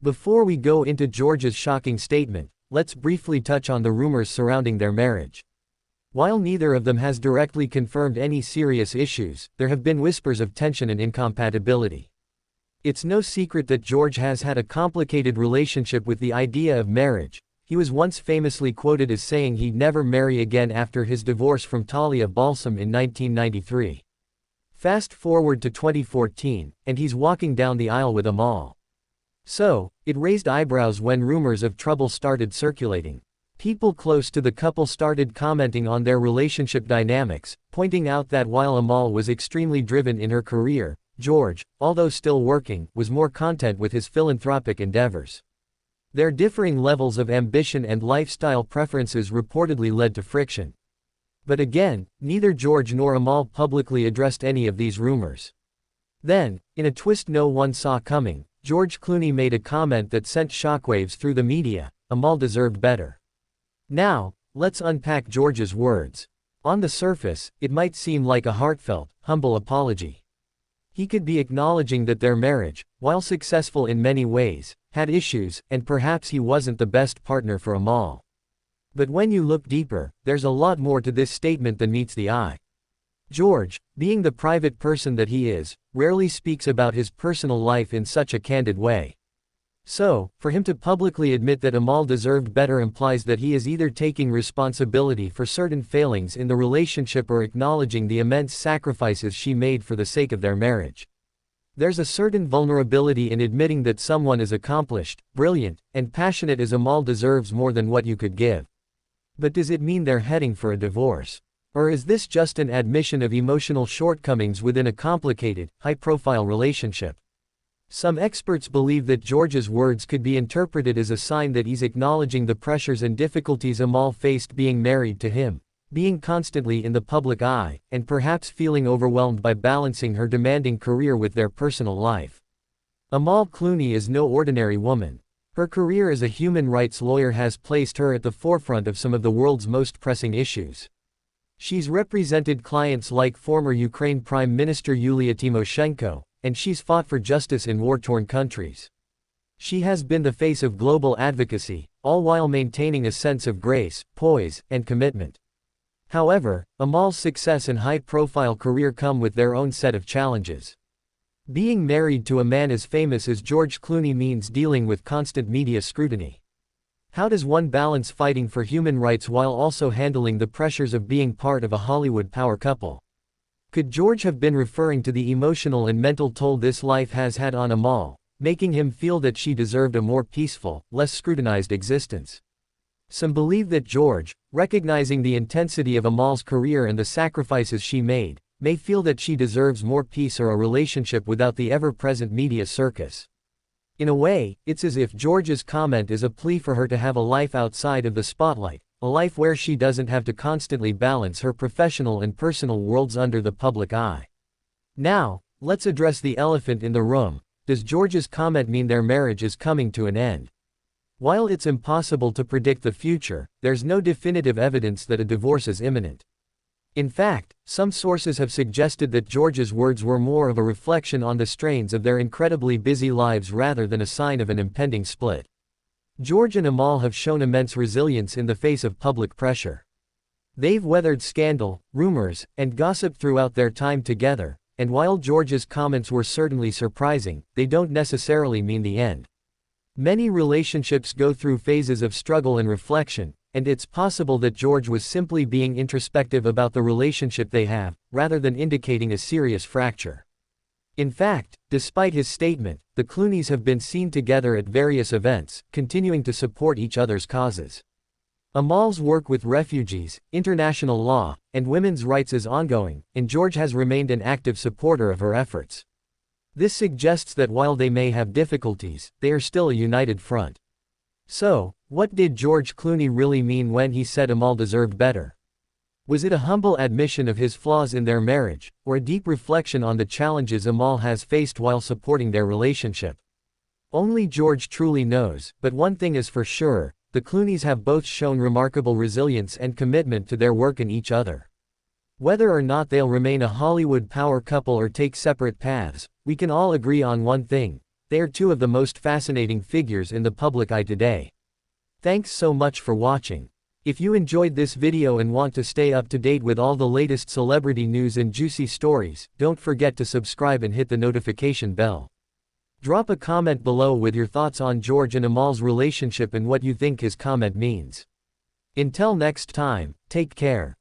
Before we go into George's shocking statement, let's briefly touch on the rumors surrounding their marriage. While neither of them has directly confirmed any serious issues, there have been whispers of tension and incompatibility. It's no secret that George has had a complicated relationship with the idea of marriage. He was once famously quoted as saying he'd never marry again after his divorce from Talia Balsam in 1993. Fast forward to 2014, and he's walking down the aisle with Amal. So, it raised eyebrows when rumors of trouble started circulating. People close to the couple started commenting on their relationship dynamics, pointing out that while Amal was extremely driven in her career, George, although still working, was more content with his philanthropic endeavors. Their differing levels of ambition and lifestyle preferences reportedly led to friction. But again, neither George nor Amal publicly addressed any of these rumors. Then, in a twist no one saw coming, George Clooney made a comment that sent shockwaves through the media: Amal deserved better. Now, let's unpack George's words. On the surface, it might seem like a heartfelt, humble apology. He could be acknowledging that their marriage, while successful in many ways, had issues, and perhaps he wasn't the best partner for Amal. But when you look deeper, there's a lot more to this statement than meets the eye. George, being the private person that he is, rarely speaks about his personal life in such a candid way. So, for him to publicly admit that Amal deserved better implies that he is either taking responsibility for certain failings in the relationship or acknowledging the immense sacrifices she made for the sake of their marriage. There's a certain vulnerability in admitting that someone as accomplished, brilliant, and passionate as Amal deserves more than what you could give. But does it mean they're heading for a divorce? Or is this just an admission of emotional shortcomings within a complicated, high-profile relationship? Some experts believe that George's words could be interpreted as a sign that he's acknowledging the pressures and difficulties Amal faced being married to him, being constantly in the public eye, and perhaps feeling overwhelmed by balancing her demanding career with their personal life. Amal Clooney is no ordinary woman. Her career as a human rights lawyer has placed her at the forefront of some of the world's most pressing issues. She's represented clients like former Ukraine Prime Minister Yulia Tymoshenko, and she's fought for justice in war-torn countries. She has been the face of global advocacy, all while maintaining a sense of grace, poise, and commitment. However, Amal's success and high-profile career come with their own set of challenges. Being married to a man as famous as George Clooney means dealing with constant media scrutiny. How does one balance fighting for human rights while also handling the pressures of being part of a Hollywood power couple? Could George have been referring to the emotional and mental toll this life has had on Amal, making him feel that she deserved a more peaceful, less scrutinized existence? Some believe that George, recognizing the intensity of Amal's career and the sacrifices she made, may feel that she deserves more peace or a relationship without the ever-present media circus. In a way, it's as if George's comment is a plea for her to have a life outside of the spotlight, a life where she doesn't have to constantly balance her professional and personal worlds under the public eye. Now, let's address the elephant in the room. Does George's comment mean their marriage is coming to an end? While it's impossible to predict the future, there's no definitive evidence that a divorce is imminent. In fact, some sources have suggested that George's words were more of a reflection on the strains of their incredibly busy lives rather than a sign of an impending split. George and Amal have shown immense resilience in the face of public pressure. They've weathered scandal, rumors, and gossip throughout their time together, and while George's comments were certainly surprising, they don't necessarily mean the end. Many relationships go through phases of struggle and reflection, and it's possible that George was simply being introspective about the relationship they have, rather than indicating a serious fracture. In fact, despite his statement, the Clooneys have been seen together at various events, continuing to support each other's causes. Amal's work with refugees, international law, and women's rights is ongoing, and George has remained an active supporter of her efforts. This suggests that while they may have difficulties, they are still a united front. So, what did George Clooney really mean when he said Amal deserved better? Was it a humble admission of his flaws in their marriage, or a deep reflection on the challenges Amal has faced while supporting their relationship? Only George truly knows, but one thing is for sure, the Clooneys have both shown remarkable resilience and commitment to their work and each other. Whether or not they'll remain a Hollywood power couple or take separate paths, we can all agree on one thing: They are two of the most fascinating figures in the public eye today. Thanks so much for watching. If you enjoyed this video and want to stay up to date with all the latest celebrity news and juicy stories, don't forget to subscribe and hit the notification bell. Drop a comment below with your thoughts on George and Amal's relationship and what you think his comment means. Until next time, take care.